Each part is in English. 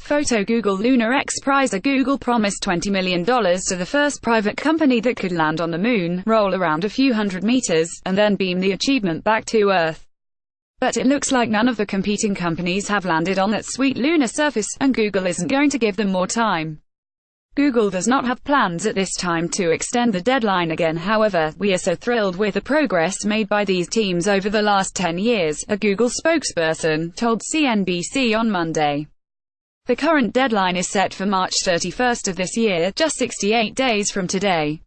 Photo Google Lunar X Prize. Google promised $20 million to the first private company that could land on the moon, roll around a few hundred meters, and then beam the achievement back to Earth. But it looks like none of the competing companies have landed on that sweet lunar surface, and Google isn't going to give them more time. Google does not have plans at this time to extend the deadline again. However, we are so thrilled with the progress made by these teams over the last 10 years, a Google spokesperson told CNBC on Monday. The current deadline is set for March 31st of this year, just 68 days from today.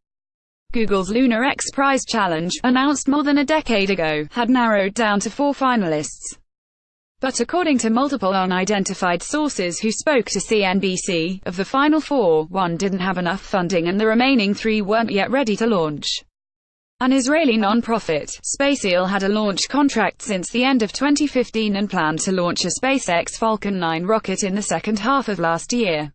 Google's Lunar X Prize Challenge, announced more than a decade ago, had narrowed down to 4 finalists. But according to multiple unidentified sources who spoke to CNBC, of the final 4, 1 didn't have enough funding and the remaining 3 weren't yet ready to launch. An Israeli non-profit, SpaceX had a launch contract since the end of 2015 and planned to launch a SpaceX Falcon 9 rocket in the second half of last year.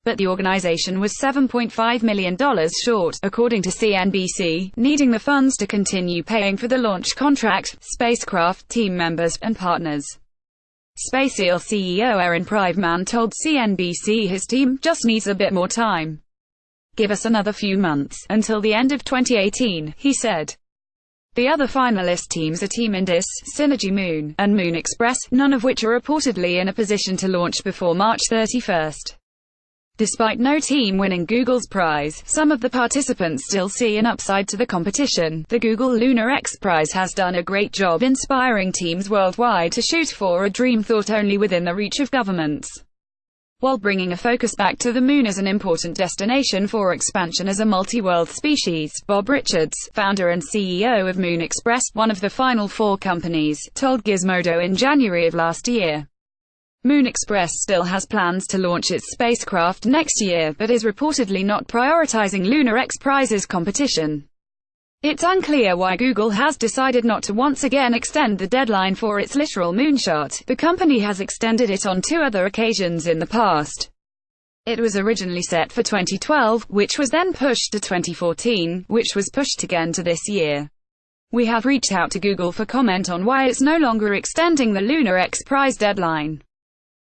But the organization was $7.5 million short, according to CNBC, needing the funds to continue paying for the launch contract, spacecraft, team members, and partners. SpaceX CEO Aaron Priveman told CNBC his team just needs a bit more time. Give us another few months, until the end of 2018, he said. The other finalist teams are Team Indus, Synergy Moon, and Moon Express, none of which are reportedly in a position to launch before March 31st. Despite no team winning Google's prize, some of the participants still see an upside to the competition. The Google Lunar X Prize has done a great job inspiring teams worldwide to shoot for a dream thought only within the reach of governments, while bringing a focus back to the moon as an important destination for expansion as a multi-world species. Bob Richards, founder and CEO of Moon Express, one of the final 4 companies, told Gizmodo in January of last year. Moon Express still has plans to launch its spacecraft next year, but is reportedly not prioritizing Lunar X Prize's competition. It's unclear why Google has decided not to once again extend the deadline for its literal moonshot. The company has extended it on 2 other occasions in the past. It was originally set for 2012, which was then pushed to 2014, which was pushed again to this year. We have reached out to Google for comment on why it's no longer extending the Lunar X Prize deadline.